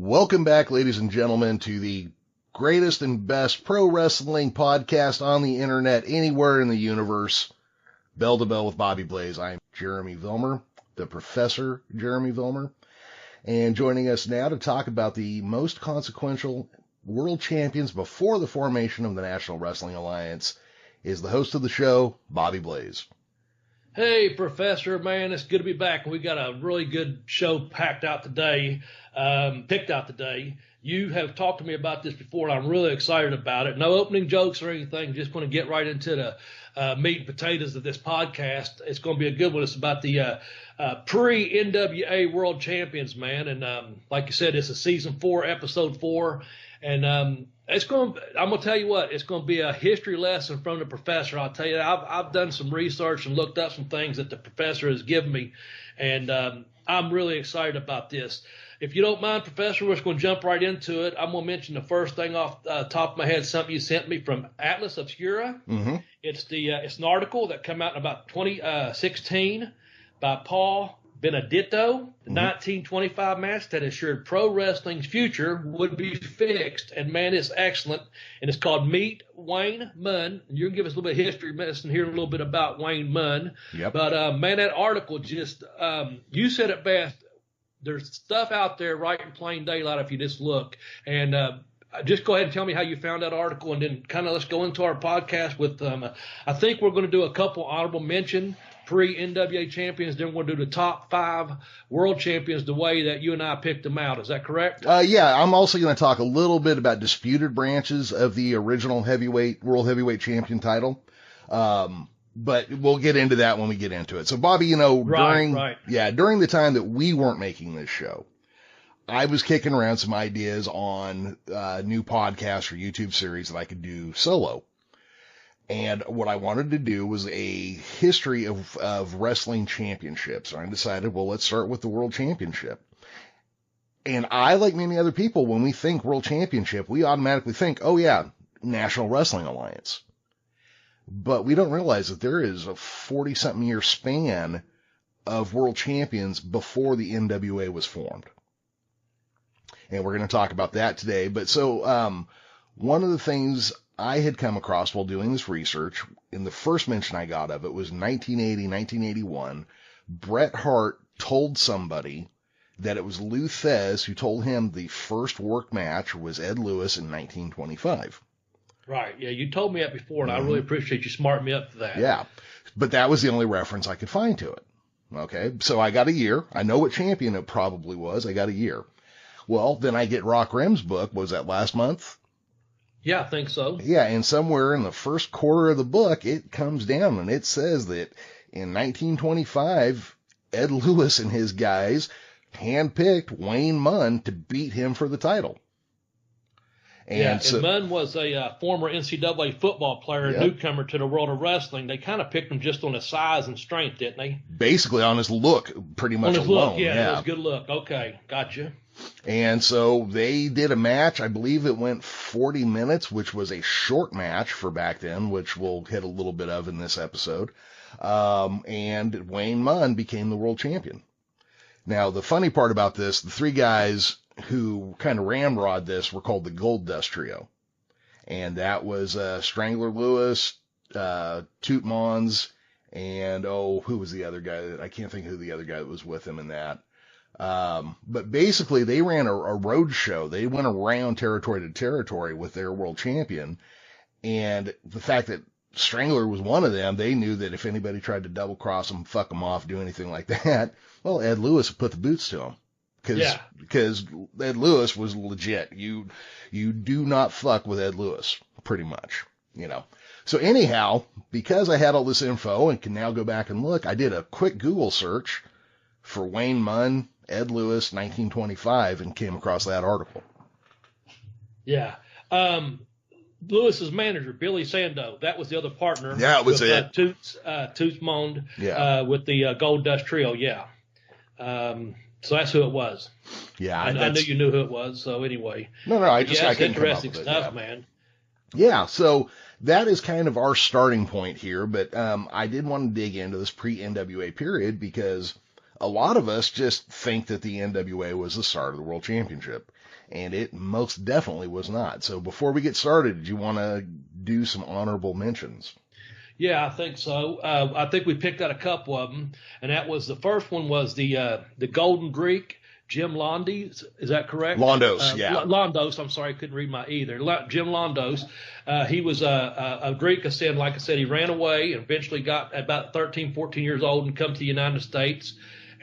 Welcome back, ladies and gentlemen, to the greatest and best pro wrestling podcast on the internet, anywhere in the universe, Bell to Bell with Bobby Blaze. I'm Jeremy Vilmur, the Professor Jeremy Vilmur, and joining us now to talk about the most consequential world champions before the formation of the National Wrestling Alliance is the host of the show, Bobby Blaze. Hey, Professor, man, it's good to be back. We got a really good show picked out today. You have talked to me about this before, and I'm really excited about it. No opening jokes or anything. Just going to get right into the meat and potatoes of this podcast. It's going to be a good one. It's about the Pre-NWA World Champions, man. And like you said, it's a season 4, episode 4. And I'm going to tell you what, it's going to be a history lesson from the professor. I'll tell you, I've done some research and looked up some things that the professor has given me, and I'm really excited about this. If you don't mind, Professor, we're just going to jump right into it. I'm going to mention the first thing off the top of my head, something you sent me from Atlas Obscura. Mm-hmm. It's an article that came out in about 2016 by Paul Benedetto, the 1925 match that assured pro wrestling's future would be fixed. And, man, it's excellent. And it's called Meet Wayne Munn. You can give us a little bit of history lesson here, a little bit about Wayne Munn. Yep. But, man, that article just you said it best. There's stuff out there right in plain daylight if you just look. And just go ahead and tell me how you found that article, and then kind of let's go into our podcast with I think we're going to do a couple honorable mention pre-NWA champions, then we're going to do the top 5 world champions the way that you and I picked them out. Is that correct? Yeah, I'm also going to talk a little bit about disputed branches of the original world heavyweight champion title. But we'll get into that when we get into it. So, Bobby, during the time that we weren't making this show, I was kicking around some ideas on new podcasts or YouTube series that I could do solo. And what I wanted to do was a history of wrestling championships. And I decided, well, let's start with the world championship. And I, like many other people, when we think world championship, we automatically think, oh yeah, National Wrestling Alliance. But we don't realize that there is a 40-something year span of world champions before the NWA was formed. And we're going to talk about that today. But so, one of the things I had come across while doing this research, in the first mention I got of it was 1980, 1981, Bret Hart told somebody that it was Lou Thez who told him the first work match was Ed Lewis in 1925. Right. Yeah, you told me that before, and I really appreciate you smarting me up for that. Yeah, but that was the only reference I could find to it. Okay, so I got a year. I know what champion it probably was. I got a year. Well, then I get Rock Rim's book. Was that last month? Yeah, I think so. Yeah, and somewhere in the first quarter of the book, it comes down, and it says that in 1925, Ed Lewis and his guys handpicked Wayne Munn to beat him for the title. And Munn was a former NCAA football player, a newcomer to the world of wrestling. They kind of picked him just on his size and strength, didn't they? Basically on his look, pretty much alone. On his look, yeah, it was good look. Okay, gotcha. And so they did a match. I believe it went 40 minutes, which was a short match for back then, which we'll hit a little bit of in this episode. And Wayne Munn became the world champion. Now, the funny part about this, the 3 guys who kind of ramrod this were called the Gold Dust Trio. And that was Strangler Lewis, Toot Mons, and who was the other guy? I can't think who the other guy that was with him in that. But basically they ran a road show. They went around territory to territory with their world champion. And the fact that Strangler was one of them, they knew that if anybody tried to double cross them, fuck them off, do anything like that, well, Ed Lewis would put the boots to him. Because Ed Lewis was legit. You do not fuck with Ed Lewis, pretty much, So anyhow, because I had all this info and can now go back and look, I did a quick Google search for Wayne Munn, Ed Lewis, 1925, and came across that article. Yeah. Lewis's manager, Billy Sando, that was the other partner. Yeah, it was it. Toots Mond, with the Gold Dust Trio, yeah. So that's who it was. Yeah. I knew you knew who it was, so anyway. No, I couldn't interesting come up with stuff, man. Yeah, so that is kind of our starting point here, but I did want to dig into this pre-NWA period because a lot of us just think that the NWA was the start of the World Championship, and it most definitely was not. So before we get started, did you want to do some honorable mentions? Yeah, I think so. I think we picked out a couple of them, and that was the first one was the Golden Greek, Jim Londos. Is that correct? Londos, yeah. Londos. I'm sorry, I couldn't read my either. Jim Londos. He was a Greek ascend. Like I said, he ran away and eventually got about 13, 14 years old and come to the United States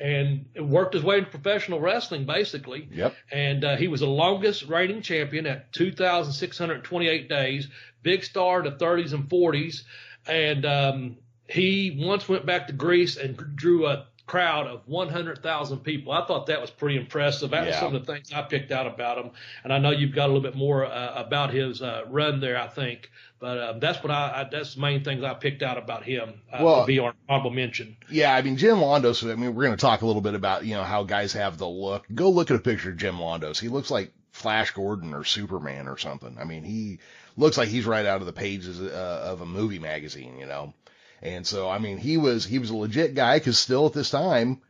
and worked his way into professional wrestling, basically. Yep. And he was the longest reigning champion at 2,628 days, big star in the 30s and 40s. And he once went back to Greece and drew a crowd of 100,000 people. I thought that was pretty impressive. That was some of the things I picked out about him. And I know you've got a little bit more about his run there, I think. But that's what that's the main things I picked out about him to be our honorable mention. Yeah, I mean, Jim Londos, I mean, we're going to talk a little bit about, how guys have the look. Go look at a picture of Jim Londos. He looks like Flash Gordon or Superman or something. I mean, he looks like he's right out of the pages of a movie magazine, And so, I mean, he was a legit guy because still at this time,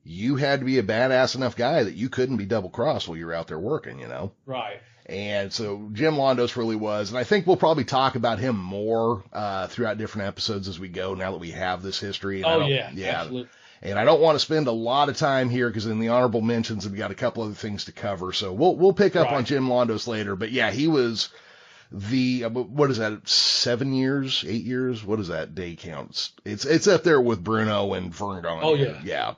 you had to be a badass enough guy that you couldn't be double crossed while you were out there working, Right. And so Jim Londos really was, and I think we'll probably talk about him more throughout different episodes as we go now that we have this history. And absolutely. And I don't want to spend a lot of time here because in the honorable mentions we got a couple other things to cover. So we'll pick up on Jim Londos later. But yeah, he was what is that? 7 years, 8 years? What is that day count? It's up there with Bruno and Vern Gone. Oh yeah. Yeah.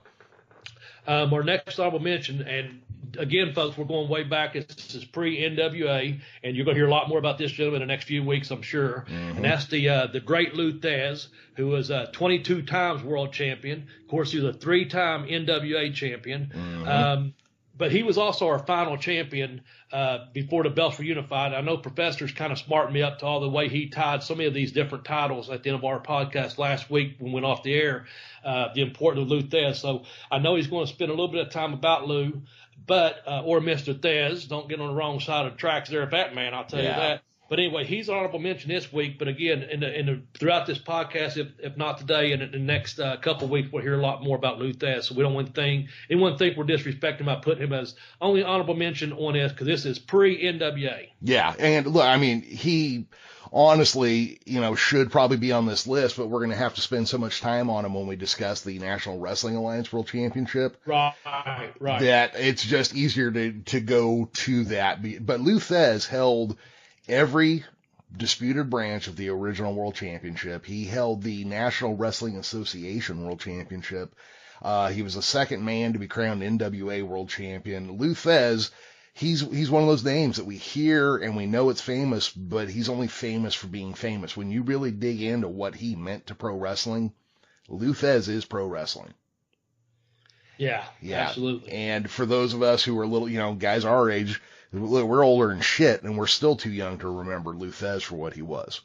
Our next honorable mention, and again, folks, we're going way back. This is pre-NWA, and you're going to hear a lot more about this gentleman in the next few weeks, I'm sure. Mm-hmm. And that's the great Lou Thez, who was 22 times world champion. Of course, he was a 3-time NWA champion. Mm-hmm. But he was also our final champion before the belts were unified. I know Professor's kind of smartened me up to all the way he tied so many of these different titles at the end of our podcast last week when we went off the air, the importance of Lou Thez. So I know he's going to spend a little bit of time about Lou, but or Mr. Thez. Don't get on the wrong side of the tracks there at that man, I'll tell you that. But anyway, he's an honorable mention this week. But again, throughout this podcast, if not today, in the next couple of weeks, we'll hear a lot more about Lou Thez. So we don't want anyone to think we're disrespecting him by putting him as only honorable mention on this because this is pre-NWA. Yeah, and look, I mean, he honestly, should probably be on this list, but we're going to have to spend so much time on him when we discuss the National Wrestling Alliance World Championship. Right. That it's just easier to go to that. But Lou Thez held every disputed branch of the original World Championship. He held the National Wrestling Association World Championship. He was the second man to be crowned NWA World Champion. Lou Thez, he's one of those names that we hear and we know it's famous, but he's only famous for being famous. When you really dig into what he meant to pro wrestling, Lou Thez is pro wrestling. Yeah, absolutely. And for those of us who are little, guys our age, we're older than shit, and we're still too young to remember Lou Thez for what he was.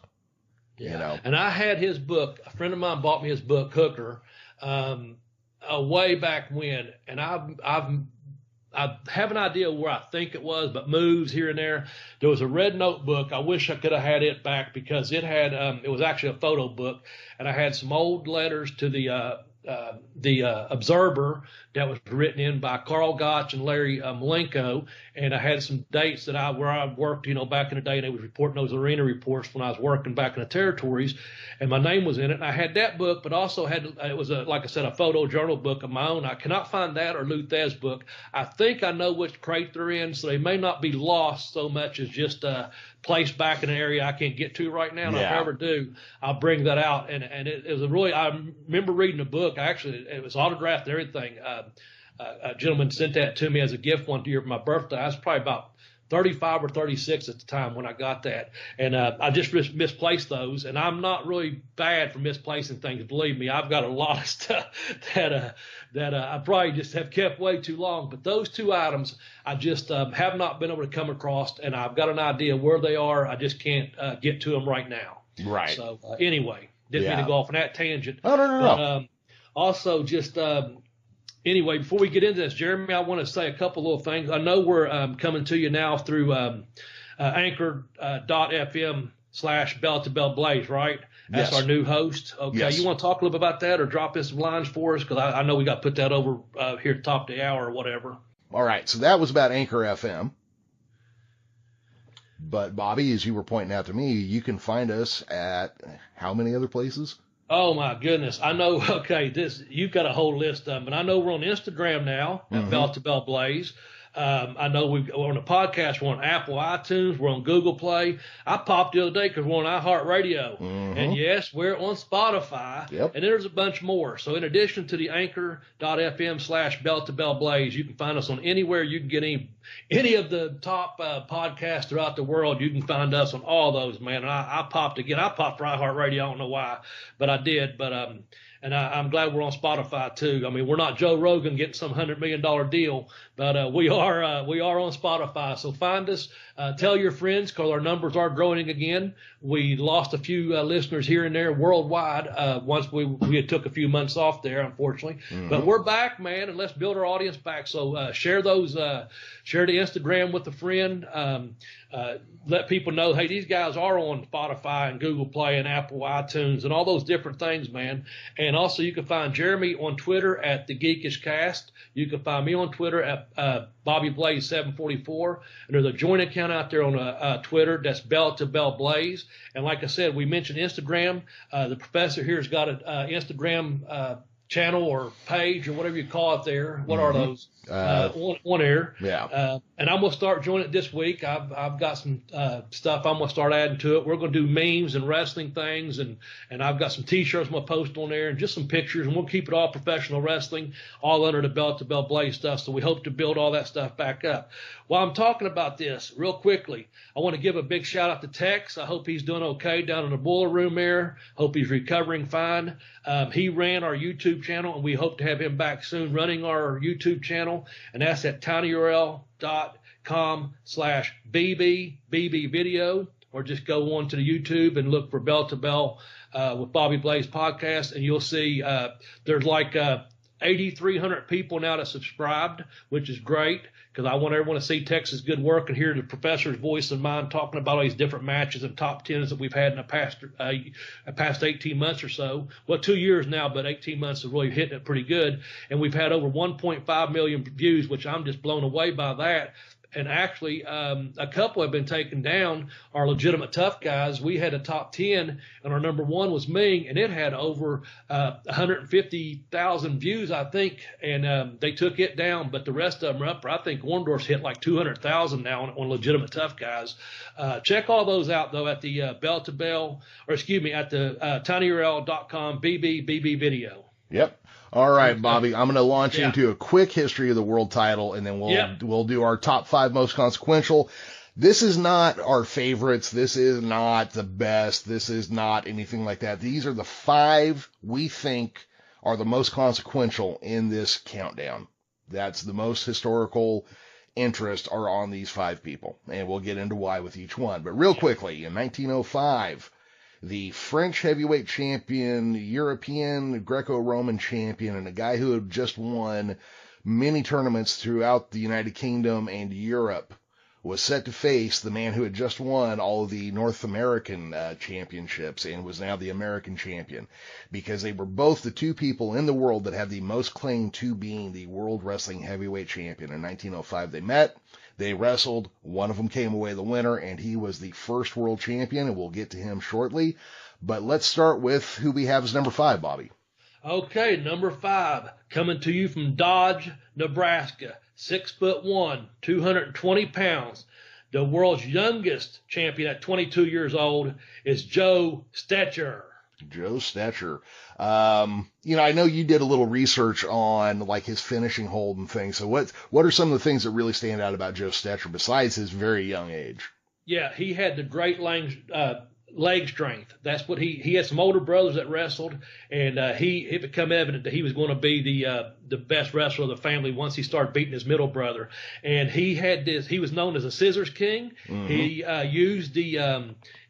Yeah. And I had his book. A friend of mine bought me his book, Hooker, way back when. And I have an idea where I think it was, but moves here and there. There was a red notebook. I wish I could have had it back because it had it was actually a photo book, and I had some old letters to the Observer that was written in by Carl Gotch and Larry Malenko, and I had some dates where I worked, back in the day, and they was reporting those arena reports when I was working back in the territories, and my name was in it. And I had that book, but also it was like I said, a photo journal book of my own. I cannot find that or Lou Thez's book. I think I know which crate they're in, so they may not be lost so much as just placed back in an area I can't get to right now. And if I ever do, I'll bring that out. And it was I remember reading the book. It was autographed and everything. A gentleman sent that to me as a gift one year for my birthday. I was probably about 35 or 36 at the time when I got that. And I just misplaced those. And I'm not really bad for misplacing things. Believe me, I've got a lot of stuff that I probably just have kept way too long. But those two items I just have not been able to come across. And I've got an idea where they are. I just can't get to them right now. Right. So anyway, didn't mean to go off on that tangent. Oh, no. Also, just anyway, before we get into this, Jeremy, I want to say a couple little things. I know we're coming to you now through Anchor.fm Bell to Bell Blaze, right? That's yes. our new host. Okay. Yes. You want to talk a little bit about that or drop in some lines for us? Because I know we got to put that over here at the top of the hour or whatever. All right. So that was about Anchor FM. But, Bobby, as you were pointing out to me, you can find us at how many other places? Oh, my goodness. I know, okay, you've got a whole list of them. And I know we're on Instagram now at Bell to Bell Blaze. I know we're on the podcast. We're on Apple iTunes. We're on Google Play. I popped the other day because we're on iHeartRadio. And, yes, we're on Spotify. Yep. And there's a bunch more. So, in addition to the anchor.fm /Bell to Bell Blaze, you can find us on anywhere you can get any of the top podcasts throughout the world. You can find us on all those, man. And I popped again. I popped for iHeartRadio. I don't know why, but I did. But and I'm glad we're on Spotify too. I mean, we're not Joe Rogan getting some $100 million deal, but we are on Spotify. So find us, tell your friends, because our numbers are growing again. We lost a few listeners here and there worldwide once we took a few months off there, unfortunately. But we're back, man, and let's build our audience back. So share the Instagram with a friend. Let people know, hey, these guys are on Spotify and Google Play and Apple iTunes and all those different things, man. And also you can find Jeremy on Twitter at The Geekish Cast. You can find me on Twitter at Bobby Blaze 744. And there's a joint account out there on Twitter that's Bell to Bell Blaze. And like I said, we mentioned Instagram. The professor here has got an Instagram channel or page or whatever you call it there. What are those? On air. Yeah. And I'm going to start joining it this week. I've got some stuff I'm going to start adding to it. We're going to do memes and wrestling things, and I've got some T-shirts I'm going to post on there and just some pictures, and we'll keep it all professional wrestling, all under the Bell to Bell Blaze stuff. So we hope to build all that stuff back up. While I'm talking about this, real quickly, I want to give a big shout out to Tex. I hope he's doing okay down in the boiler room there. Hope he's recovering fine. He ran our YouTube channel, and we hope to have him back soon running our YouTube channel, and that's at tinyurl.com/BB video, or just go on to the YouTube and look for Bell to Bell with Bobby Blaze podcast, and you'll see there's like 8,300 people now that subscribed, which is great, because I want everyone to see Texas' good work and hear the professor's voice and mine talking about all these different matches and top tens that we've had in the past 18 months or so. Well, 2 years now, but 18 months is really hitting it pretty good. And we've had over 1.5 million views, which I'm just blown away by that. And actually, a couple have been taken down, our legitimate tough guys. We had a top 10, and our number one was Ming, and it had over 150,000 views, I think, and they took it down. But the rest of them are up. I think Orndorff's hit like 200,000 now on legitimate tough guys. Check all those out, though, at the Bell to Bell, or excuse me, at the tinyurl.com BB video. Yep. All right, Bobby, I'm going to launch into a quick history of the world title, and then we'll do our top 5 most consequential. This is not our favorites. This is not the best. This is not anything like that. These are the 5 we think are the most consequential in this countdown. That's the most historical interest are on these 5 people, and we'll get into why with each one. But real quickly, in 1905, the French heavyweight champion, European Greco-Roman champion, and a guy who had just won many tournaments throughout the United Kingdom and Europe was set to face the man who had just won all of the North American championships and was now the American champion, because they were both the 2 people in the world that had the most claim to being the World Wrestling Heavyweight Champion. In 1905, they met. They wrestled. One of them came away the winner, and he was the first world champion, and we'll get to him shortly. But let's start with who we have as number 5, Bobby. Okay, number 5, coming to you from Dodge, Nebraska, 6'1", 220 pounds. The world's youngest champion at 22 years old is Joe Stetcher. Joe Stetcher. I know you did a little research on like his finishing hold and things. So what are some of the things that really stand out about Joe Stetcher besides his very young age? Yeah, he had the great leg strength. That's what he had some older brothers that wrestled, and it became evident that he was going to be the best wrestler of the family once he started beating his middle brother. And he had this, he was known as a scissors king. Mm-hmm. He used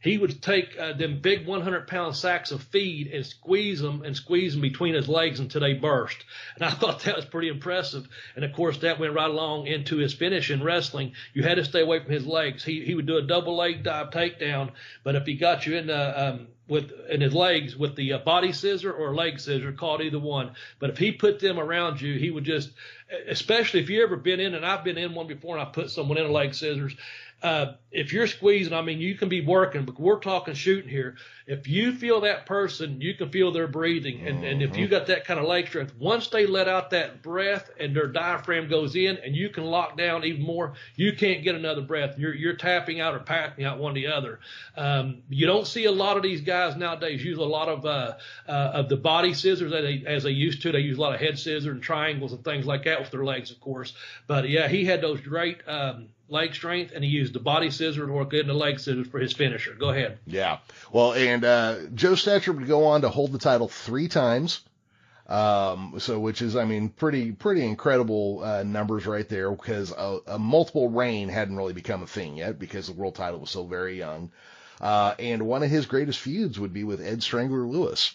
he would take them big 100-pound sacks of feed and squeeze them between his legs until they burst. And I thought that was pretty impressive. And of course, that went right along into his finish in wrestling. You had to stay away from his legs. He would do a double leg dive takedown, but if he got you in his legs with the body scissor or leg scissor, call it either one. But if he put them around you, he would just, especially if you ever been in, and I've been in one before, and I put someone in a leg scissors. If you're squeezing, I mean, you can be working, but we're talking shooting here. If you feel that person, you can feel their breathing. And if you got that kind of leg strength, once they let out that breath and their diaphragm goes in and you can lock down even more, you can't get another breath. You're tapping out or passing out one or the other. You don't see a lot of these guys nowadays use a lot of the body scissors as they used to. They use a lot of head scissors and triangles and things like that with their legs, of course. But yeah, he had those great leg strength, and he used the body scissors or getting the leg scissors for his finisher. Go ahead. Yeah. Well, and Joe Stetcher would go on to hold the title 3 times. So which is, I mean, pretty incredible numbers right there, because a multiple reign hadn't really become a thing yet because the world title was so very young. And one of his greatest feuds would be with Ed Strangler Lewis.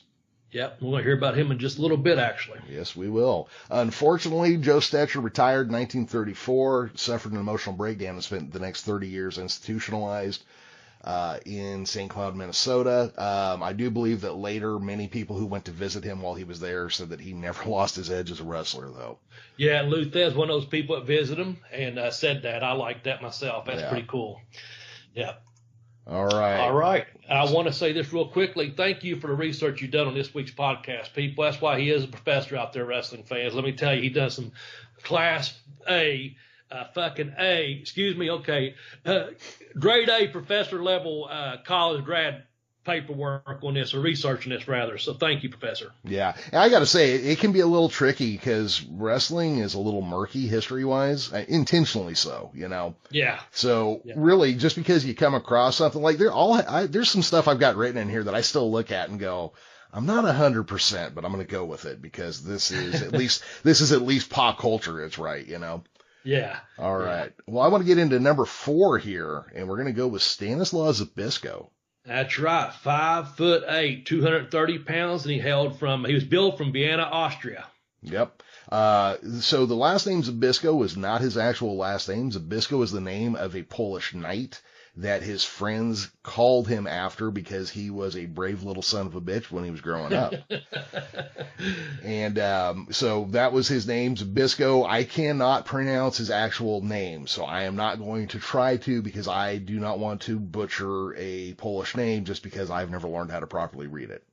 Yep, we're going to hear about him in just a little bit, actually. Yes, we will. Unfortunately, Joe Stetcher retired in 1934, suffered an emotional breakdown, and spent the next 30 years institutionalized in St. Cloud, Minnesota. I do believe that later many people who went to visit him while he was there said that he never lost his edge as a wrestler, though. Yeah, and Luthez, one of those people that visited him and said that. I like that myself. That's pretty cool. Yeah. All right. I want to say this real quickly. Thank you for the research you've done on this week's podcast, people. That's why he is a professor out there, wrestling fans. Let me tell you, he done some class A, grade A professor level college grad paperwork on this, or researching this rather. So thank you, Professor. Yeah. And I got to say, it can be a little tricky because wrestling is a little murky history-wise, intentionally so, you know? Yeah. So really, just because you come across something like there's some stuff I've got written in here that I still look at and go, I'm not 100%, but I'm going to go with it because this is at least pop culture. It's right, you know? Yeah. All right. Well, I want to get into number 4 here, and we're going to go with Stanislaw Zbyszko. That's right. 5'8", 230 pounds, and he was billed from Vienna, Austria. Yep. So the last name Zbyszko was not his actual last name. Zbyszko is the name of a Polish knight that his friends called him after because he was a brave little son of a bitch when he was growing up. And so that was his name, Zbyszko. I cannot pronounce his actual name, so I am not going to try to, because I do not want to butcher a Polish name just because I've never learned how to properly read it.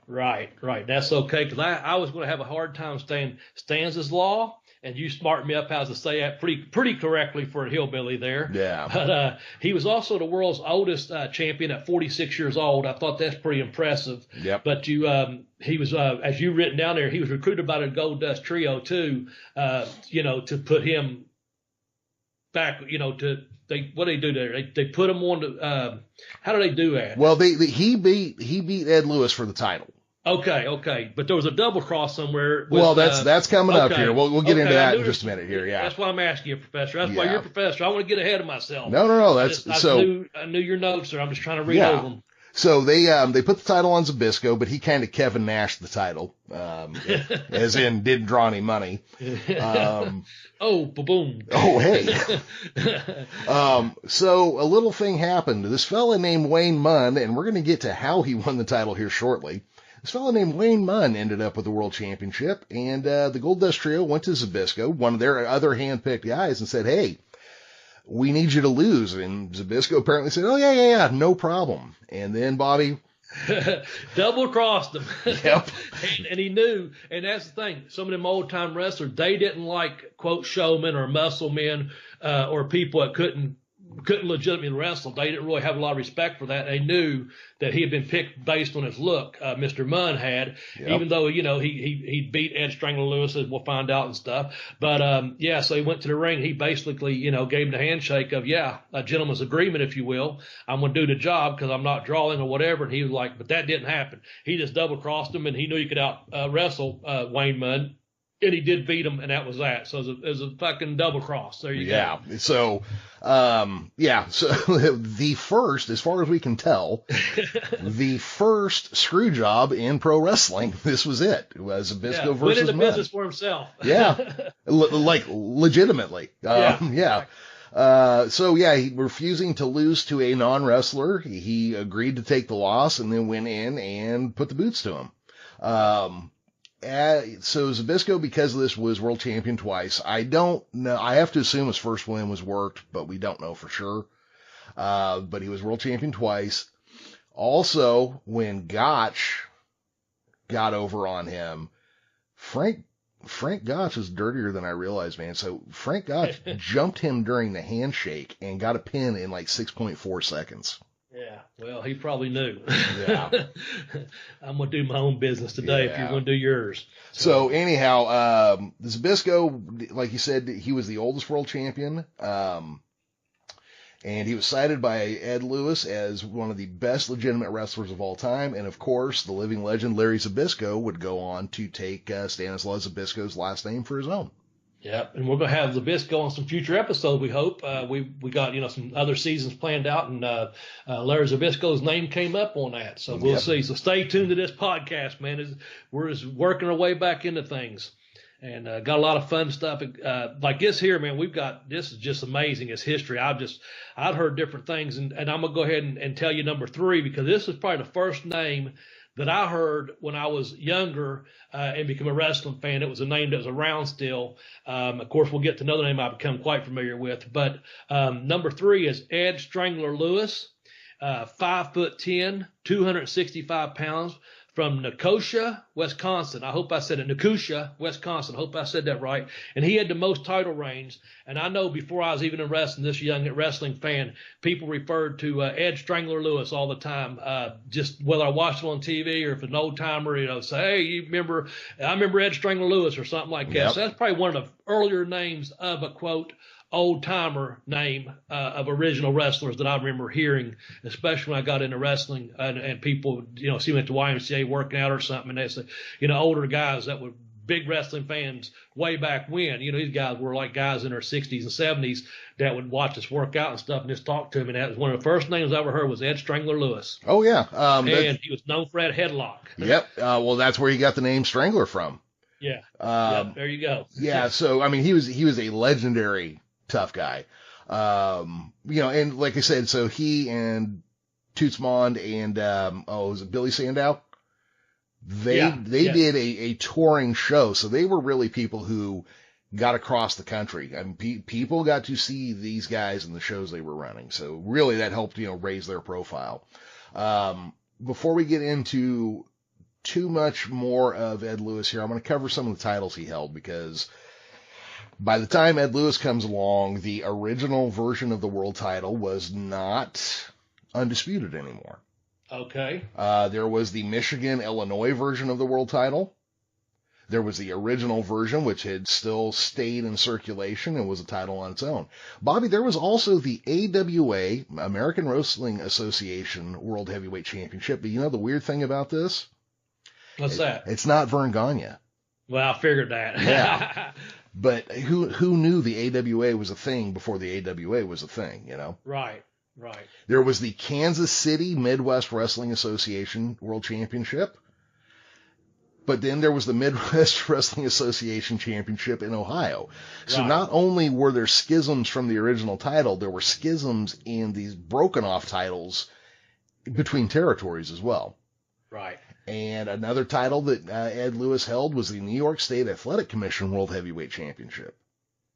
Right. That's okay, because I was going to have a hard time saying Stanislaw, and you smartened me up how to say that pretty correctly for a hillbilly there. Yeah. But he was also the world's oldest champion at 46 years old. I thought that's pretty impressive. Yep. But he was, as you written down there, he was recruited by the Gold Dust Trio too, to put him back, what do they do there? They put him on the, how do they do that? Well, he beat Ed Lewis for the title. Okay. But there was a double cross somewhere. Well, that's coming up here. We'll get into that in just a minute here. Yeah. That's why I'm asking you, Professor. That's why you're a professor. I want to get ahead of myself. No. I knew your notes, sir. I'm just trying to read over them. So they put the title on Zbyszko, but he kind of Kevin Nashed the title, as in didn't draw any money. Boom. Oh, hey. So a little thing happened. This fella named Wayne Munn, and we're going to get to how he won the title here shortly. This fellow named Wayne Munn ended up with the World Championship, and the Gold Dust Trio went to Zbyszko, one of their other hand-picked guys, and said, hey, we need you to lose. And Zbyszko apparently said, oh, yeah, no problem. And then Bobby double-crossed him. Yep. and he knew, and that's the thing, some of them old-time wrestlers, they didn't like, quote, showmen or muscle men or people that couldn't legitimately wrestle. They didn't really have a lot of respect for that. They knew that he had been picked based on his look. Mr. Munn had, even though, he beat Ed Strangler Lewis, as we'll find out and stuff. But, so he went to the ring. He basically, gave him the handshake of, a gentleman's agreement, if you will. I'm going to do the job because I'm not drawing or whatever. And he was like, but that didn't happen. He just double crossed him, and he knew he could out wrestle Wayne Munn. And he did beat him, and that was that. So it was a fucking double cross. There you go. Yeah. So, So the first, as far as we can tell, the first screw job in pro wrestling. This was it. It was Zbyszko versus winning the Munn. business for himself. Yeah. Like legitimately. Yeah. He refusing to lose to a non-wrestler. He agreed to take the loss and then went in and put the boots to him. So Zbyszko, because of this, was world champion twice. I don't know. I have to assume his first win was worked, but we don't know for sure. But he was world champion twice. Also, when Gotch got over on him, Frank Gotch is dirtier than I realized, man. So Frank Gotch jumped him during the handshake and got a pin in like 6.4 seconds. Yeah, well, he probably knew. Yeah. I'm going to do my own business today if you're going to do yours. So anyhow, Zbyszko, like you said, he was the oldest world champion. And he was cited by Ed Lewis as one of the best legitimate wrestlers of all time. And of course, the living legend Larry Zbyszko would go on to take Stanislaw Zbyszko's last name for his own. Yep, and we're going to have Zbyszko on some future episodes, we hope. We got, some other seasons planned out, and Larry Zbyszko's name came up on that. So we'll see. So stay tuned to this podcast, man. We're just working our way back into things. And got a lot of fun stuff. Like this here, man, this is just amazing. It's history. I've heard different things, and I'm going to go ahead and tell you number 3, because this is probably the first name that I heard when I was younger and became a wrestling fan. It was a name that was around still. Of course, we'll get to another name I've become quite familiar with. But number 3 is Ed Strangler Lewis, 5'10", 265 pounds, from Nicosia, Wisconsin. I hope I said it. Nicosia, Wisconsin. I hope I said that right. And he had the most title reigns. And I know before I was even in wrestling, this young wrestling fan, people referred to Ed Strangler Lewis all the time. Just whether I watched him on TV or if an old timer, say, hey, I remember Ed Strangler Lewis or something like that. Yep. So that's probably one of the earlier names of a quote old timer name of original wrestlers that I remember hearing, especially when I got into wrestling and people, see me at the YMCA working out or something. And they say, older guys that were big wrestling fans way back when, these guys were like guys in their 60s and 70s that would watch us work out and stuff and just talk to him. And that was one of the first names I ever heard was Ed Strangler Lewis. Oh, yeah. And he was known for that headlock. Yep. Well, that's where he got the name Strangler from. Yeah. There you go. Yeah. So, he was a legendary tough guy. And like I said, so he and Toots Mond and, was it Billy Sandow? They did a touring show. So they were really people who got across the country. People got to see these guys in the shows they were running. So really that helped, raise their profile. Before we get into too much more of Ed Lewis here, I'm going to cover some of the titles he held, because by the time Ed Lewis comes along, the original version of the world title was not undisputed anymore. Okay. There was the Michigan, Illinois version of the world title. There was the original version, which had still stayed in circulation and was a title on its own. Bobby, there was also the AWA, American Wrestling Association World Heavyweight Championship. But the weird thing about this? What's that? It's not Vern Gagne. Well, I figured that. Yeah. But who knew the AWA was a thing before the AWA was a thing, Right. There was the Kansas City Midwest Wrestling Association World Championship. But then there was the Midwest Wrestling Association Championship in Ohio. So not only were there schisms from the original title, there were schisms in these broken off titles between territories as well. Right. And another title that Ed Lewis held was the New York State Athletic Commission World Heavyweight Championship.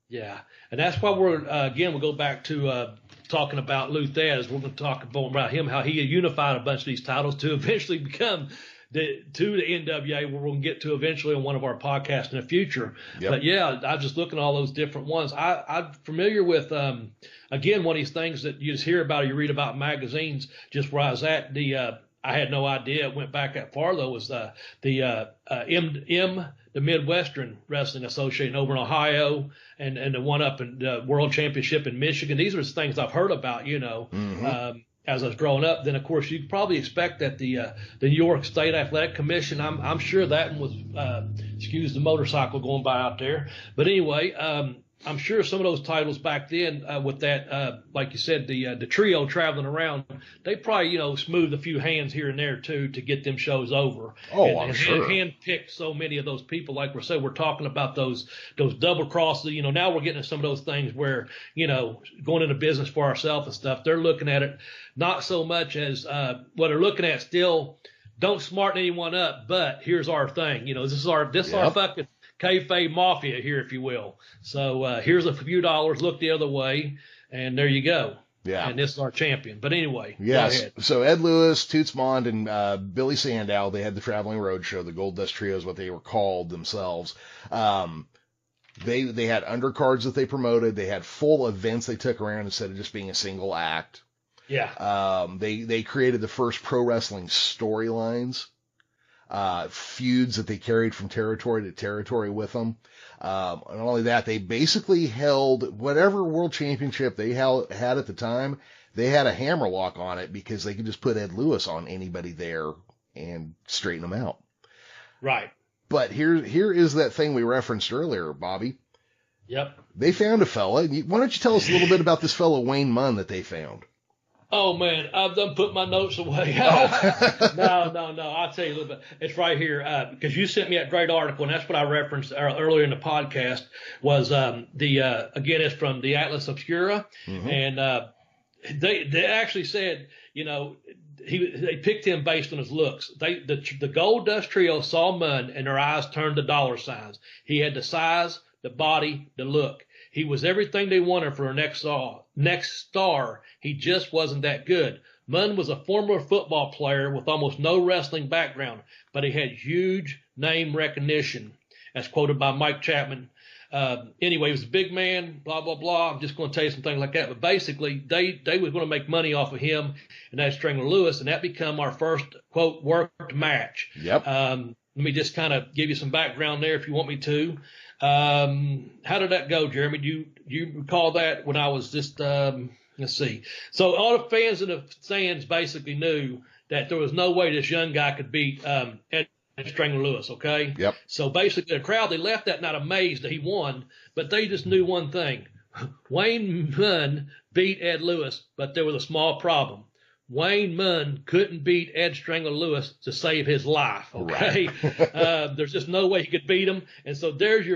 Yeah, and that's why we're, we'll go back to talking about Lou Thesz. We're going to talk about him, how he unified a bunch of these titles to eventually become the NWA, where we're going to get to eventually on one of our podcasts in the future. Yep. But yeah, I'm just looking at all those different ones. I'm familiar with, again, one of these things that you just hear about or you read about in magazines, just where I was at, I had no idea it went back that far, though, was the Midwestern Wrestling Association over in Ohio and the one up in the World Championship in Michigan. These are things I've heard about, Mm-hmm. as I was growing up. Then, of course, you probably expect that the New York State Athletic Commission, I'm sure that one was, excuse the motorcycle going by out there. But anyway, I'm sure some of those titles back then, with that, like you said, the trio traveling around, they probably, smoothed a few hands here and there too to get them shows over. Oh, I'm sure. Hand-picked so many of those people. Like we're talking about those double crosses. Now we're getting to some of those things where, going into business for ourselves and stuff, they're looking at it not so much as what they're looking at still. Don't smarten anyone up, but here's our thing. This is our fucking kayfabe mafia here, if you will. So here's a few dollars, look the other way, and there you go. Yeah. And this is our champion. But anyway, yes. Go ahead. So Ed Lewis, Toots Mond, and Billy Sandow, they had the Traveling Roadshow. The Gold Dust Trio is what they were called themselves. They had undercards that they promoted. They had full events they took around instead of just being a single act. Yeah. They created the first pro wrestling storylines. Feuds that they carried from territory to territory with them. Not only that, they basically held whatever world championship they had at the time. They had a hammerlock on it because they could just put Ed Lewis on anybody there and straighten them out. Right. But here is that thing we referenced earlier, Bobby. Yep. They found a fella. Why don't you tell us a little bit about this fellow Wayne Munn that they found? Oh, man, I've done put my notes away. No, I'll tell you a little bit. It's right here because you sent me that great article, and that's what I referenced earlier in the podcast was again, it's from the Atlas Obscura, mm-hmm. and they actually said, they picked him based on his looks. The Gold Dust Trio saw Munn, and their eyes turned to dollar signs. He had the size, the body, the look. He was everything they wanted for their next star. He just wasn't that good. Munn was a former football player with almost no wrestling background, but he had huge name recognition, as quoted by Mike Chapman. Anyway, he was a big man, blah, blah, blah. I'm just going to tell you some things like that. But basically, they was going to make money off of him and that Strangler Lewis, and that become our first, quote, worked match. Yep. Let me just kind of give you some background there if you want me to. How did that go, Jeremy? Do you recall that when I was just, let's see. So all the fans in the stands basically knew that there was no way this young guy could beat Ed Strangler Lewis, okay? Yep. So basically the crowd, they left that not amazed that he won, but they just knew one thing. Wayne Munn beat Ed Lewis, but there was a small problem. Wayne Munn couldn't beat Ed Strangler Lewis to save his life, okay? Right. There's just no way he could beat him. And so there's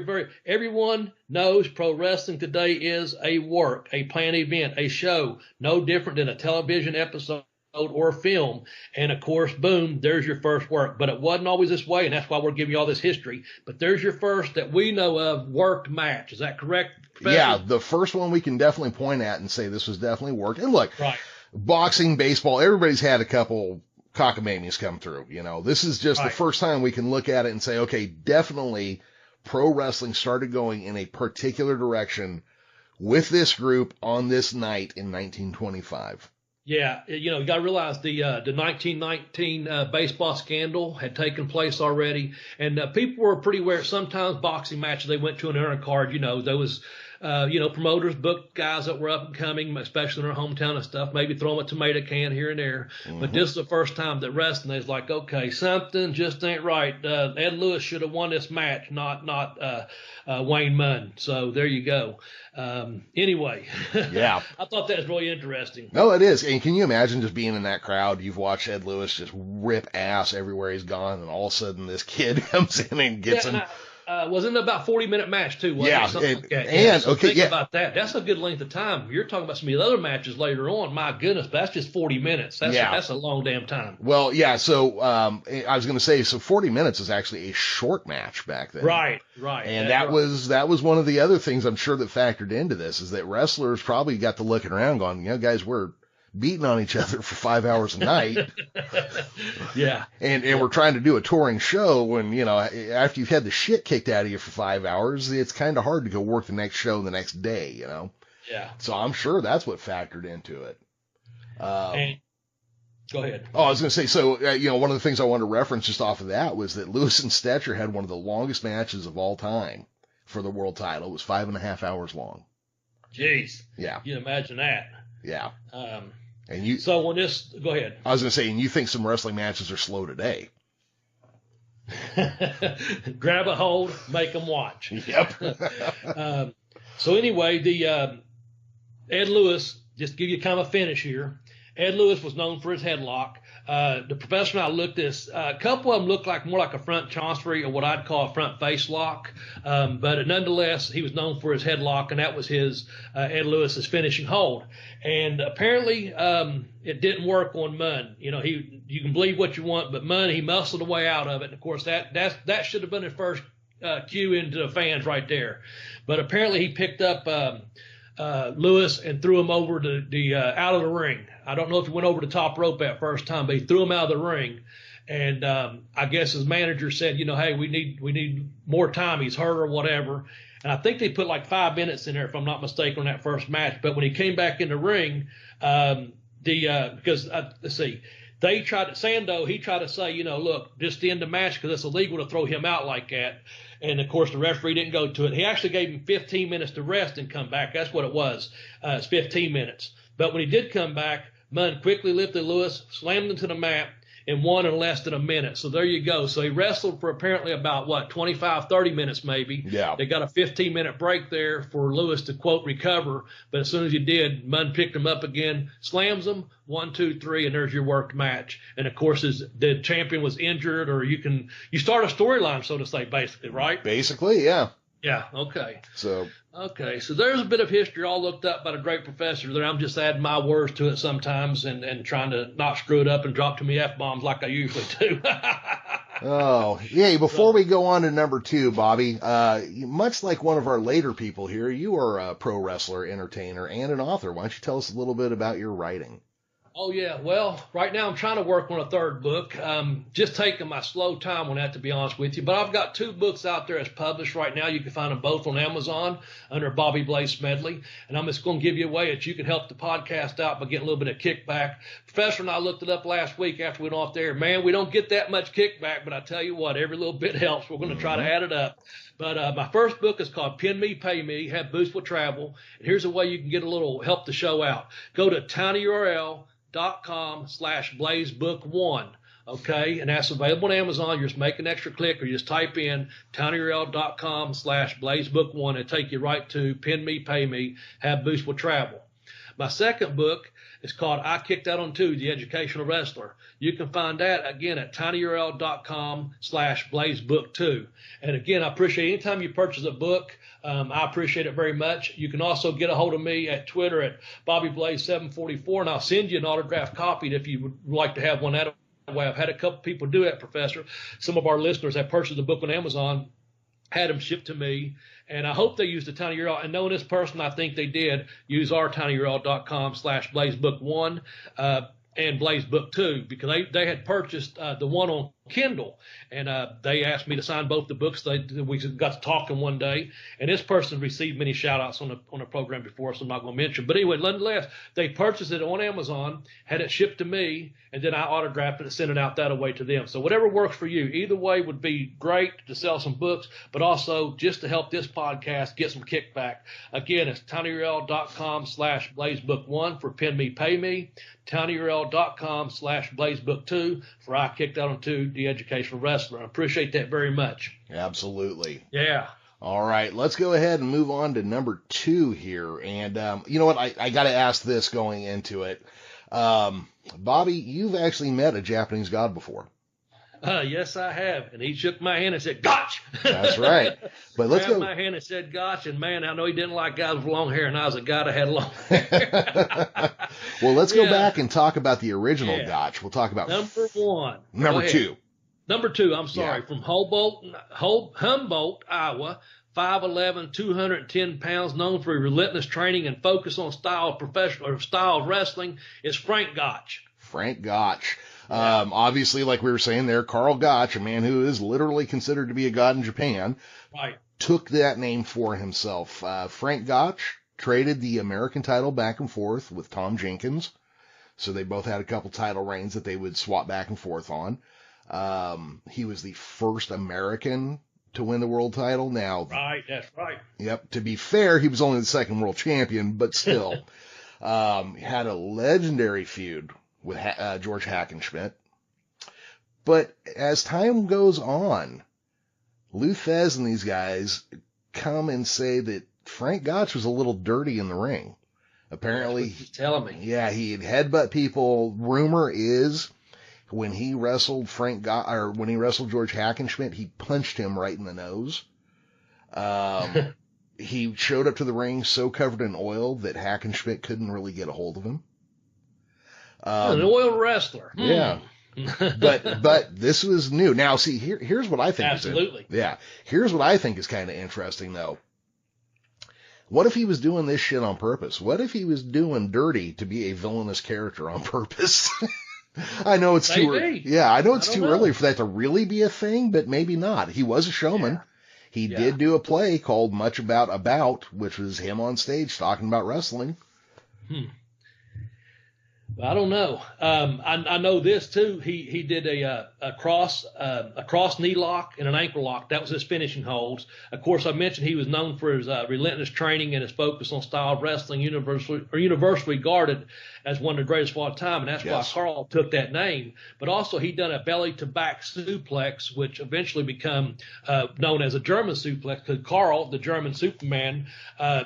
everyone knows pro wrestling today is a work, a planned event, a show, no different than a television episode or a film. And of course, boom, there's your first work. But it wasn't always this way, and that's why we're giving you all this history. But there's your first that we know of worked match. Is that correct, Professor? Yeah, the first one we can definitely point at and say this was definitely worked. And look, right. Boxing, baseball, everybody's had a couple cockamamias come through. This is just the first time we can look at it and say, okay, definitely pro wrestling started going in a particular direction with this group on this night in 1925. Yeah, you got to realize the 1919 baseball scandal had taken place already, and people were pretty aware. Sometimes boxing matches they went to an undercard, there was promoters booked guys that were up and coming, especially in their hometown and stuff, maybe throw them a tomato can here and there. Mm-hmm. But this is the first time that wrestling is like, okay, something just ain't right. Ed Lewis should have won this match, not Wayne Munn. So there you go. Anyway, yeah, I thought that was really interesting. No, it is. And can you imagine just being in that crowd? You've watched Ed Lewis just rip ass everywhere he's gone, and all of a sudden this kid comes in and gets him. Wasn't it about 40-minute match too? Yeah, so think about that. That's a good length of time. You're talking about some of the other matches later on. My goodness, but that's just 40 minutes. That's a long damn time. Well, yeah. So I was going to say, 40 minutes is actually a short match back then. Right. And that was one of the other things I'm sure that factored into this is that wrestlers probably got to looking around, going, guys, we're beating on each other for 5 hours a night. Yeah. And we're trying to do a touring show when, after you've had the shit kicked out of you for 5 hours, it's kind of hard to go work the next show the next day, Yeah. So I'm sure that's what factored into it. Go ahead. Oh, I was going to say, so, one of the things I wanted to reference just off of that was that Lewis and Stetcher had one of the longest matches of all time for the world title. It was 5.5 hours long. Jeez. Yeah. You can imagine that. Yeah. And so when go ahead. I was going to say, and you think some wrestling matches are slow today? Grab a hold, make them watch. Yep. So anyway, the Ed Lewis, just to give you kind of a finish here. Ed Lewis was known for his headlock. The professor and I looked at this. A couple of them looked more like a front chancery or what I'd call a front face lock. But nonetheless, he was known for his headlock, and that was his Ed Lewis's finishing hold. And apparently, it didn't work on Munn. You know, you can believe what you want, but Munn, he muscled a way out of it. And of course, that should have been his first cue into the fans right there. But apparently, he picked up Lewis and threw him over the out of the ring. I don't know if he went over the top rope that first time, but he threw him out of the ring. And I guess his manager said, you know, hey, we need more time. He's hurt or whatever. And I think they put like 5 minutes in there, if I'm not mistaken, on that first match. But when he came back in the ring, because let's see, he tried to say, you know, look, just end the match because it's illegal to throw him out like that. And, of course, the referee didn't go to it. He actually gave him 15 minutes to rest and come back. That's what it was. It's 15 minutes. But when he did come back, Munn quickly lifted Lewis, slammed him to the mat, and won in less than a minute. So there you go. So he wrestled for apparently about, 25, 30 minutes maybe. Yeah. They got a 15-minute break there for Lewis to, quote, recover. But as soon as he did, Munn picked him up again, slams him, 1, 2, 3, and there's your worked match. And, of course, the champion was injured, or you start a storyline, so to say, basically, right? Basically, yeah. Yeah, okay. So there's a bit of history all looked up by the great professor there. I'm just adding my words to it sometimes and trying to not screw it up and drop too many F-bombs like I usually do. Oh, yeah. Before we go on to number 2, Bobby, much like one of our later people here, you are a pro wrestler, entertainer, and an author. Why don't you tell us a little bit about your writing? Oh, yeah. Well, right now I'm trying to work on a 3rd book. Just taking my slow time on that, to be honest with you. But I've got 2 books out there as published right now. You can find them both on Amazon under Bobby Blaze Smedley. And I'm just going to give you a way that you can help the podcast out by getting a little bit of kickback. Professor and I looked it up last week after we went off there. Man, we don't get that much kickback, but I tell you what, every little bit helps. We're going to try to add it up. But my first book is called Pin Me, Pay Me, Have Boost Will Travel. And here's a way you can get a little help the show out. Go to tinyurl.com/blazebook1. Okay. And that's available on Amazon. You just make an extra click or you just type in tinyurl.com/blazebook1 and take you right to Pin Me, Pay Me, Have Boost Will Travel. My second book is called I Kicked Out on 2, The Educational Wrestler. You can find that, again, at tinyurl.com/blazebook2. And, again, I appreciate anytime you purchase a book. I appreciate it very much. You can also get a hold of me at Twitter at BobbyBlaze744, and I'll send you an autographed copy if you would like to have one that way. I've had a couple people do that, Professor. Some of our listeners have purchased the book on Amazon, had them shipped to me, and I hope they used the Tiny URL. And knowing this person, I think they did use our tinyurl.com/blazebook1 and blazebook2 because they had purchased the one on Kindle, and they asked me to sign both the books. We got to talking one day, and this person received many shout-outs on the program before, so I'm not going to mention. But anyway, nonetheless, they purchased it on Amazon, had it shipped to me, and then I autographed it and sent it out that way to them. So whatever works for you, either way would be great to sell some books, but also just to help this podcast get some kickback. Again, it's tinyurl.com/blazebook1 for Pin Me, Pay Me, tinyurl.com/blazebook2 for I Kicked Out on 2, The Educational Wrestler. I appreciate that very much. Absolutely. Yeah. All right, let's go ahead and move on to number 2 here. And you know what? I got to ask this going into it. Bobby, you've actually met a Japanese god before. Yes, I have. And he shook my hand and said, "Gotch!" That's right. But let's go. My hand and said, "Gotch!" And man, I know he didn't like guys with long hair, and I was a guy that had long hair. Well, let's go back and talk about the original Gotch. We'll talk about number 1. Number 2. Number 2, I'm sorry, from Humboldt, Iowa, 5'11", 210 pounds, known for relentless training and focus on style of wrestling, is Frank Gotch. Frank Gotch. Obviously, like we were saying there, Karl Gotch, a man who is literally considered to be a god in Japan, took that name for himself. Frank Gotch traded the American title back and forth with Tom Jenkins. So they both had a couple title reigns that they would swap back and forth on. He was the first American to win the world title. Now, right, that's right. Yep. To be fair, he was only the second world champion, but still. Had a legendary feud with George Hackenschmidt. But as time goes on, Lou Thesz and these guys come and say that Frank Gotch was a little dirty in the ring. Apparently, telling me. Yeah, he'd headbutt people. Rumor is when he wrestled when he wrestled George Hackenschmidt, he punched him right in the nose. He showed up to the ring so covered in oil that Hackenschmidt couldn't really get a hold of him. An oil wrestler. Yeah. But this was new. Now, see, here's what I think. Absolutely. Here's what I think is kind of interesting, though. What if he was doing this shit on purpose? What if he was doing dirty to be a villainous character on purpose? I know it's too early. Yeah, I know it's too early for that to really be a thing, but maybe not. He was a showman. Yeah. He did do a play called Much About, which was him on stage talking about wrestling. I don't know. I know this too. He did a cross knee lock and an ankle lock. That was his finishing holds. Of course, I mentioned he was known for his relentless training and his focus on style of wrestling, universally regarded as one of the greatest of all time, and that's why Carl took that name. But also, he done a belly to back suplex, which eventually become known as a German suplex, because Carl, the German Superman,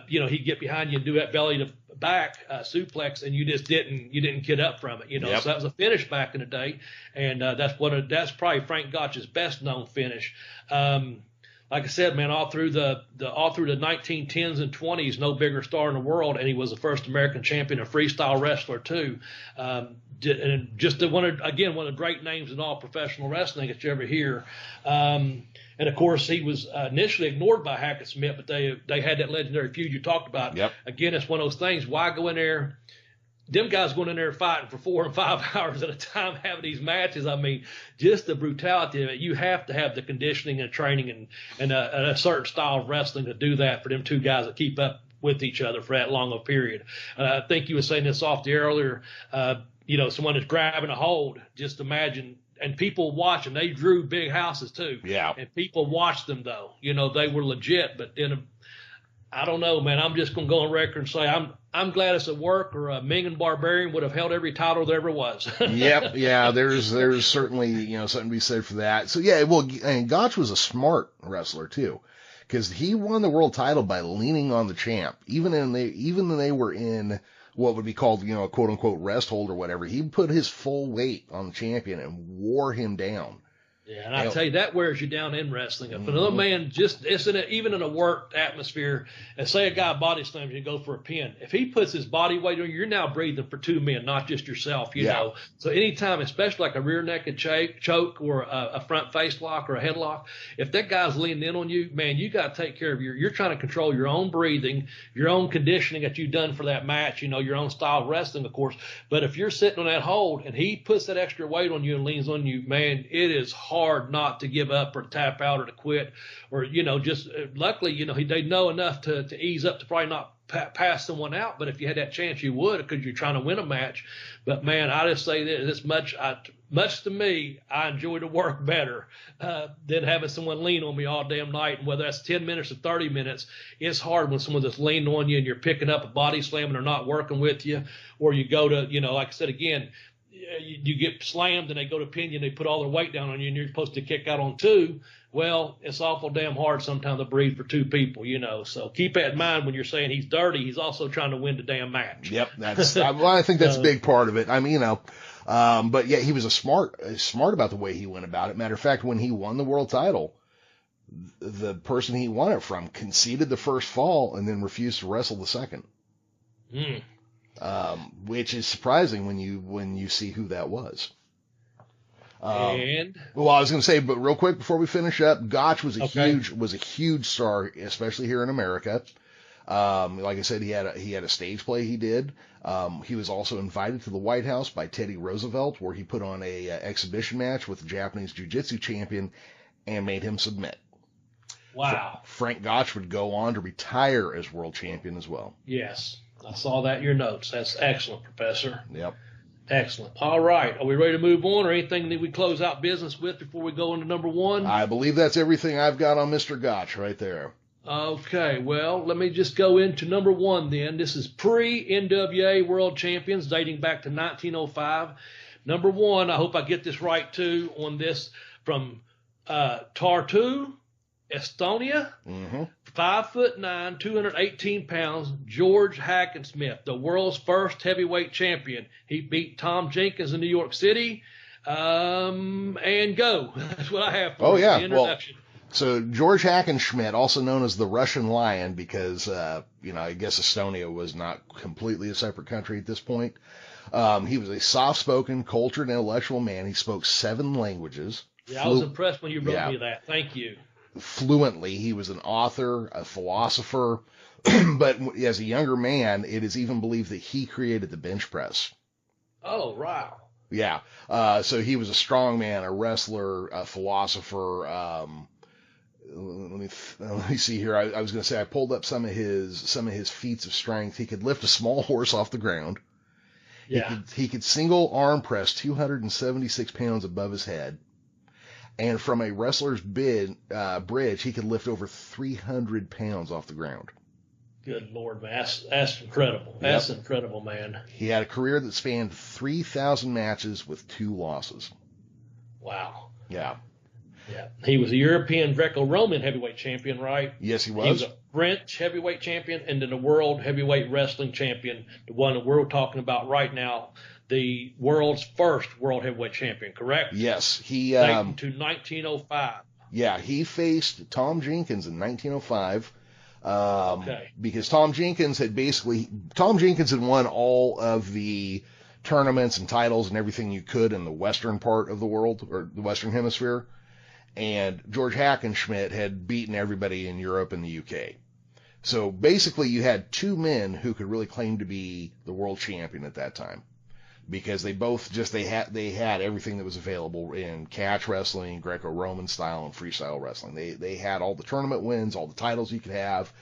he'd get behind you and do that belly to back suplex, and you didn't get up from it, So that was a finish back in the day, and that's probably Frank Gotch's best known finish. Like I said, man, all through the 1910s and 20s, no bigger star in the world, and he was the first American champion and freestyle wrestler too. And just one of the great names in all professional wrestling that you ever hear. And of course, he was initially ignored by Hackenschmidt, but they had that legendary feud you talked about. Yep. Again, it's one of those things. Why go in there? Them guys going in there fighting for 4 and 5 hours at a time, having these matches. I mean, just the brutality of it. You have to have the conditioning and training and a certain style of wrestling to do that for them two guys to keep up with each other for that long a period. I think you were saying this off the air earlier. Someone is grabbing a hold. Just imagine. And people watching, they drew big houses too. Yeah. And people watched them though. They were legit. But then, I don't know, man. I'm just gonna go on record and say I'm glad it's at work, or Ming and Barbarian would have held every title there ever was. Yep. Yeah. There's certainly something to be said for that. So yeah. Well, and Gotch was a smart wrestler too, because he won the world title by leaning on the champ, even when they were in what would be called, a quote unquote rest hold or whatever. He put his full weight on the champion and wore him down. Yeah, and I tell you, that wears you down in wrestling. If another man even in a work atmosphere, and say a guy body slams you and goes for a pin, if he puts his body weight on you, you're now breathing for two men, not just yourself, you know. So anytime, especially like a rear naked choke or a front face lock or a headlock, if that guy's leaning in on you, man, you got to take care of you're trying to control your own breathing, your own conditioning that you've done for that match, your own style of wrestling, of course. But if you're sitting on that hold and he puts that extra weight on you and leans on you, man, it is hard not to give up or tap out or to quit, or just luckily they know enough to ease up to probably not pass someone out. But if you had that chance, you would, because you're trying to win a match. But man, I just say this much to me, I enjoy the work better than having someone lean on me all damn night. And whether that's 10 minutes or 30 minutes, it's hard when someone that's leaning on you and you're picking up a body slam and they're not working with you, or you go to like I said again, you get slammed and they go to pin you and they put all their weight down on you and you're supposed to kick out on two. Well, it's awful damn hard sometimes to breathe for two people, So keep that in mind when you're saying he's dirty. He's also trying to win the damn match. Yep, I think that's a big part of it. I mean, but yeah, he was smart about the way he went about it. Matter of fact, when he won the world title, the person he won it from conceded the first fall and then refused to wrestle the second. Which is surprising when you see who that was. Well, I was going to say, but real quick before we finish up, Gotch was a huge star, especially here in America. Like I said, he had a stage play he did. He was also invited to the White House by Teddy Roosevelt, where he put on a exhibition match with the Japanese Jiu-Jitsu champion and made him submit. Wow. Frank Gotch would go on to retire as world champion as well. Yes. I saw that in your notes. That's excellent, Professor. Yep. Excellent. All right. Are we ready to move on, or anything that we close out business with before we go into number one? I believe that's everything I've got on Mr. Gotch right there. Okay, well, let me just go into number one then. This is pre-NWA World Champions dating back to 1905. Number one, I hope I get this right too, on this from Tartu, Estonia, 5'9", 218 pounds, George Hackenschmidt, the world's first heavyweight champion. He beat Tom Jenkins in New York City. And go. That's what I have for the introduction. Well, so George Hackenschmidt, also known as the Russian Lion, because, I guess Estonia was not completely a separate country at this point. He was a soft-spoken, cultured, intellectual man. He spoke 7 languages. Yeah, I was impressed when you wrote me that. Thank you. Fluently. He was an author, a philosopher, but as a younger man, it is even believed that he created the bench press. Oh, wow. Yeah. So he was a strong man, a wrestler, a philosopher. Let me see here. I was going to say I pulled up some of his feats of strength. He could lift a small horse off the ground. Yeah. He could single arm press 276 pounds above his head. And from a wrestler's bridge, he could lift over 300 pounds off the ground. Good Lord, man. That's incredible. That's incredible, man. He had a career that spanned 3,000 matches with 2 losses. Wow. Yeah. Yeah. He was a European Greco-Roman heavyweight champion, right? Yes, he was. He was a French heavyweight champion and then a world heavyweight wrestling champion, the one that we're talking about right now, the world's first world heavyweight champion, correct? Yes. He dating to 1905. Yeah, he faced Tom Jenkins in 1905. Because Tom Jenkins had won all of the tournaments and titles and everything you could in the western part of the world, or the Western Hemisphere. And George Hackenschmidt had beaten everybody in Europe and the UK. So basically you had 2 men who could really claim to be the world champion at that time. Because they both they had everything that was available in catch wrestling, Greco-Roman style, and freestyle wrestling. They had all the tournament wins, all the titles you could have.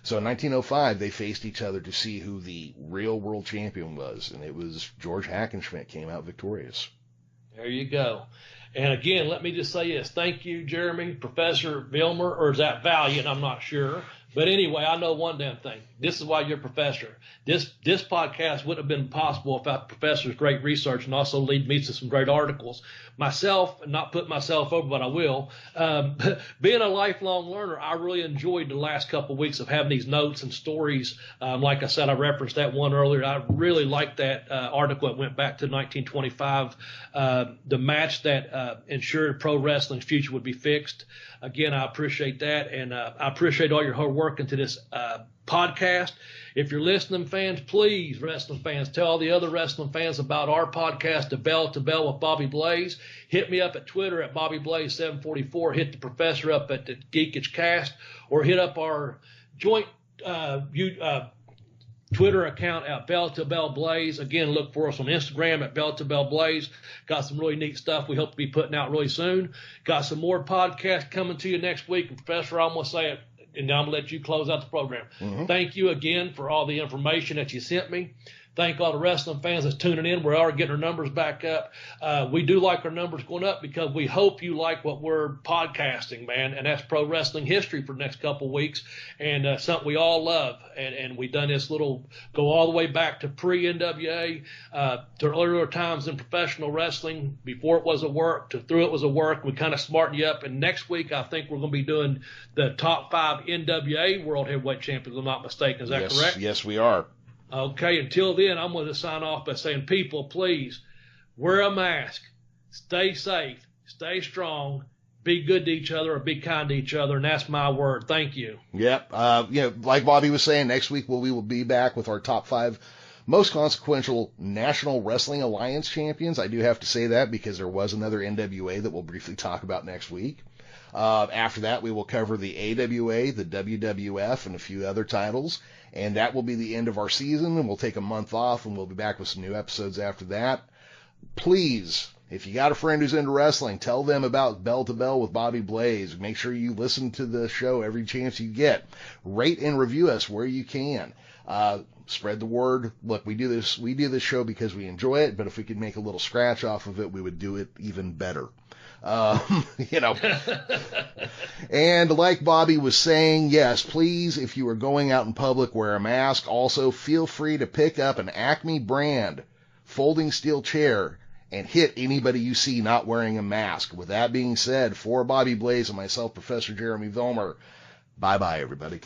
So in 1905, they faced each other to see who the real world champion was, and it was George Hackenschmidt came out victorious. There you go. And again, let me just say this. Thank you, Jeremy, Professor Vilmur, or is that Valiant? I'm not sure. But anyway, I know one damn thing. This is why you're a professor. This podcast wouldn't have been possible without the professor's great research and also lead me to some great articles. Myself, not put myself over, but I will. Being a lifelong learner, I really enjoyed the last couple of weeks of having these notes and stories. Like I said, I referenced that one earlier. I really liked that article. It went back to 1925. The match that ensured pro wrestling's future would be fixed. Again, I appreciate that, and I appreciate all your hard work into this podcast. If you're listening, fans, please, wrestling fans, tell all the other wrestling fans about our podcast, The Bell to Bell with Bobby Blaze. Hit me up at Twitter at BobbyBlaze744. Hit the professor up at the Geekage Cast, or hit up our joint Twitter account at Bell to Bell Blaze. Again, look for us on Instagram at Bell to Bell Blaze. Got some really neat stuff we hope to be putting out really soon. Got some more podcasts coming to you next week. And Professor, I'm going to say it, and I'm going to let you close out the program. Thank you again for all the information that you sent me. Thank all the wrestling fans that's tuning in. We are getting our numbers back up. We do like our numbers going up because we hope you like what we're podcasting, man. And that's pro wrestling history for the next couple of weeks, and something we all love. And we've done this go all the way back to pre-NWA, to earlier times in professional wrestling, before it was a work, to through it was a work. We kind of smarten you up. And next week, I think we're going to be doing the top 5 NWA World Heavyweight Champions, if I'm not mistaken. Is that correct? Yes, we are. Okay, until then, I'm going to sign off by saying, people, please wear a mask, stay safe, stay strong, be good to each other, or be kind to each other, and that's my word. Thank you. Yep. Like Bobby was saying, next week we will be back with our top 5 most consequential National Wrestling Alliance champions. I do have to say that because there was another NWA that we'll briefly talk about next week. After that, we will cover the AWA, the WWF, and a few other titles. And that will be the end of our season, and we'll take a month off, and we'll be back with some new episodes after that. Please, if you got a friend who's into wrestling, tell them about Bell to Bell with Bobby Blaze. Make sure you listen to the show every chance you get. Rate and review us where you can. Spread the word. Look, we do this show because we enjoy it, but if we could make a little scratch off of it, we would do it even better. You know. And like Bobby was saying, yes, please, if you are going out in public, wear a mask. Also, feel free to pick up an Acme brand folding steel chair and hit anybody you see not wearing a mask. With that being said, for Bobby Blaze and myself, Professor Jeremy Vilmur, bye-bye, everybody.